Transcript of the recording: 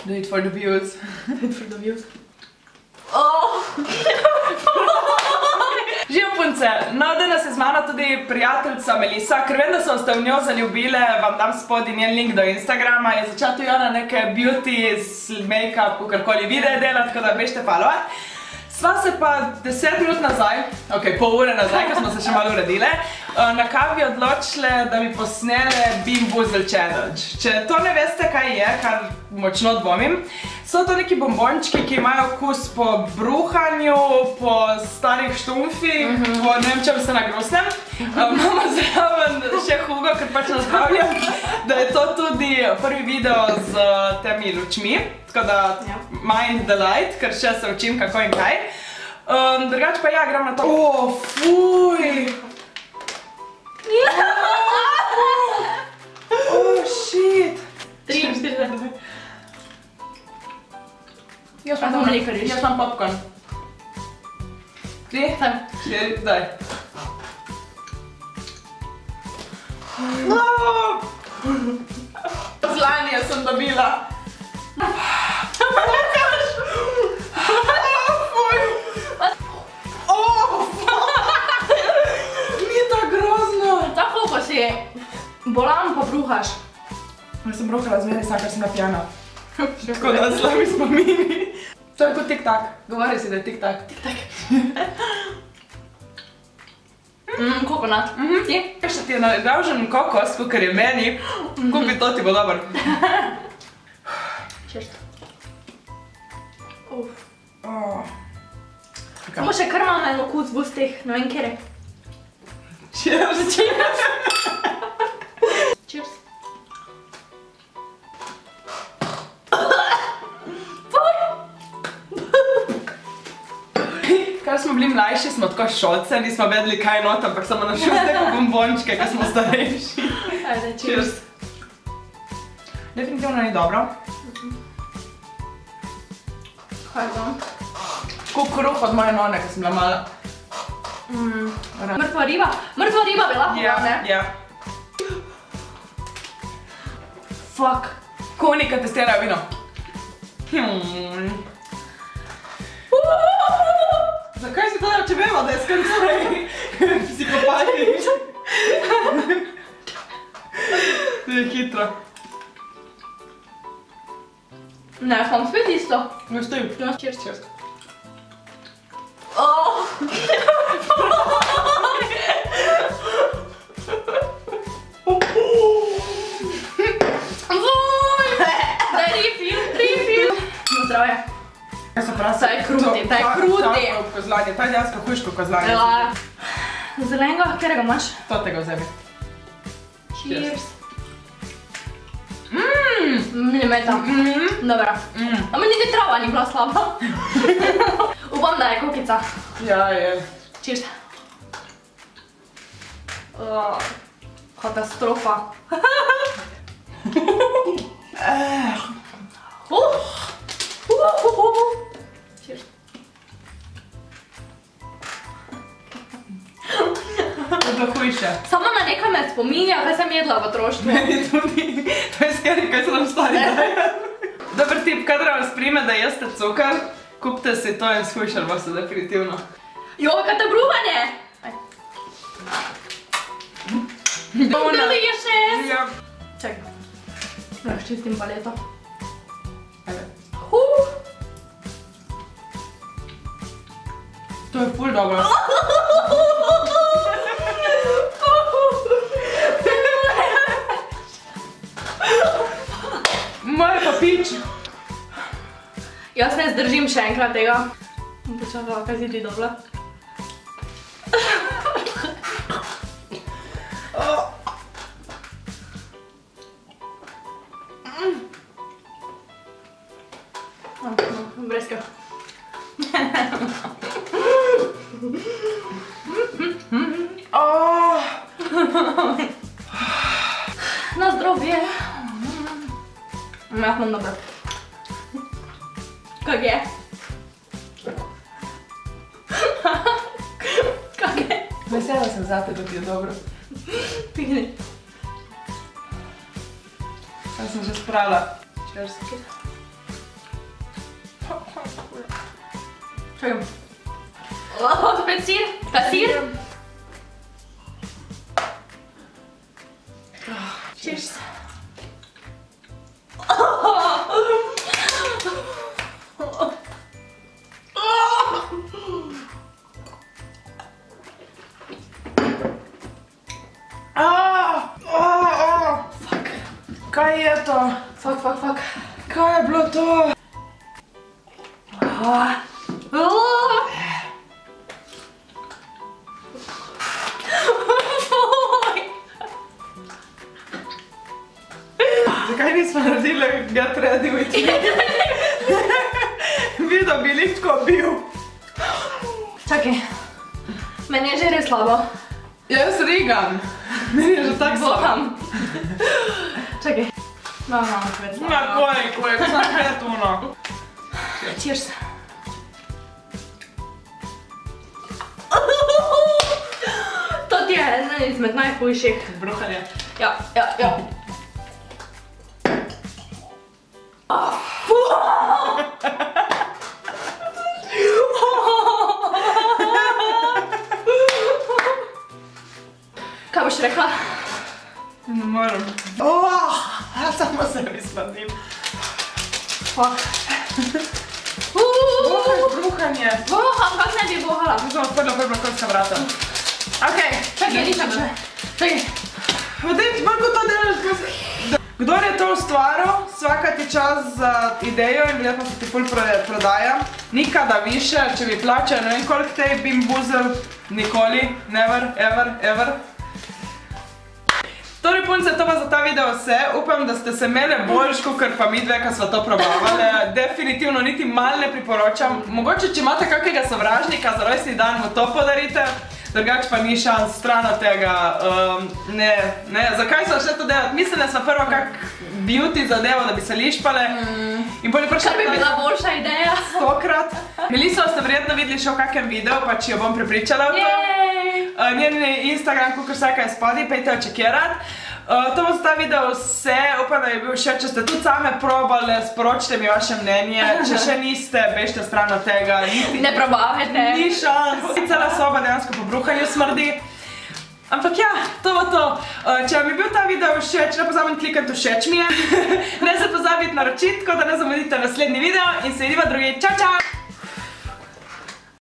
Do it for the views. Do it for the views. Živ punce, no danes je z mano tudi prijateljica Melisa, ker vem, da so ste v njo zaljubile, vam dam spodaj njen link do Instagrama, je začela tudi ona neke beauty, make-up, kakorkoli videe delati, tako da bežte followat. Sva se pa 10 minut nazaj, ok, pol ure nazaj, ko smo se še malo uredile, na kavi odločile, da bi posnele Bean Boozled Challenge. Če to ne veste, kaj je, kar močno dvomim, so to neki bombončki, ki imajo okus po bruhanju, po starih štumfih, po ne vem čem se nagrusnem. Imamo zraven še Hugo, ker pač nazdravljam, da je to tudi prvi video z temi lučmi. Tako da mind the light, ker še se učim kako in kaj. Drugač pa ja, grem na to. O, fuj! O, shit! 3, 4, Jaz imam popcorn. 3, 4, daj. Zlanje sem dobila. Ni to grozno. Tako ko si bolan pa bruhaš. Jaz sem bruhala zmeri sam, ker sem napijana. Tako da slabi spomini. To je kot tik-tak. Govori si, da je tik-tak. Kokonat. Ti? Še ti je nagravžen kokos, kakor je meni. Kupi to, ti bo dober. Cheers. Samo še kar imam en okus v ustih, ne vem kjer je. Cheers. Cheers. Kar smo bili mlajši, smo tako šolce, nismo vedeli kaj je not, ampak samo našli te bombončke, ko smo starejši. Ajde, cheers. Definitivno ni dobro. Kaj je to? Tako kruh od moje none, ko sem bila mala. Mrtva riba? Mrtva riba bi lahko bila, ne? Ja. Fuck. Konika testira vino. Zakaj si to da, če vemo, da je skrcaj? Psihopati. To je hitro. Ne, sam spet isto. Gostoj. Cheers. Cheers. Daj refill. Na zdravje. Ta je kruti. Ta je kozlanje, ta je dejansko hujško kozlanje. Zelenega, kjerega imaš? Totega vzemi. Cheers. Meta. Dobra. Ama niti trava ni bila slaba. Upam, da je kokica. Ja, je. Cheers. Katastrofa. Cheers. To je bilo hujše. Samo na nekaj me spominja, kaj sem jedla v otroštvu. Meni tudi. To je skeri, kaj so nam stari daje. Dober tip, kadar vas prime, da jeste cukor, kupite si to in shujšali boste definitivno. Jo, kaj te bruhanje? Dobili je 6. Ja. Čekaj. Razčistim paleto. Ajde. To je ful dobro. Moje pa pič. Jaz ne zdržim še enkrat tega. Počakala, kaj si ti dobila? Brezkev. Na zdravje. Ja, imam dobro. Kak je? Kak je? Vesela sem zate, da ti je dobro. Pigni. Ja sem že spravila. Cheers. Čakaj. Spet sir? Kaj sir? Cheers. Fuck. Kaj je to? Fuck. Kaj je bilo to? Zakaj nismo naredili get ready with me? Videl bi lihtko bil. Čakaj. Meni je že res slabo. Jaz rigam. Meni je že tak slabo. Boham. Čakaj. Malo spet slabo. Ma koj, sam spet uno. Cheers. To ti je ena izmed najhujših. Bruhanje. Ja. Kaj boš rekla? Ne moram. Samo sebi smadim. Fuck. Bruhanje. Boham, kak ne bi bohala? Sem odprla konska vrata. Okej. Čakaj, nisem še. Čakaj. Vdej, manjko to delaš. Kdor je to ustvaril, svaka ti čas za idejo in verjetno se ti ful prodaja. Nikada više, če bi plačal, ne vem koliko tej bimbuzel, nikoli, never, ever. Torej punce, to pa za ta video vse. Upam, da ste se imeli boljš, kakor pa mi dve, ko sva to probavali. Definitivno niti mal ne priporočam. Mogoče, če imate kakega sovražnika za rojstni dan, mu to podarite. Drugač pa ni šans stran od tega. Ne, zakaj so še to delati? Mislili smo prvo kak beauty zadevo, da bi se lišpale. Kar bi bila boljša ideja. 100-krat. Meliso ste verjetno videli še v kakem videu, pa če jo bom prepričala v to. Njen Instagram, kakor vsaka je spodaj, pejte jo čekirat. To bo za ta video vse, upam, da je bil všeč. Če ste tudi same probali, sporočite mi vaše mnenje. Če še niste, bežite stran od tega. Ne probavajte. Ni šans. Cela soba dejansko po bruhanju smrdi. Ampak ja, to bo to. Če vam je bil ta video všeč, ne pozabite klikati všeč mi je. Ne se pozabite naročiti, tako da ne zamudite naslednji video in se vidimo drugi. Čau, čau!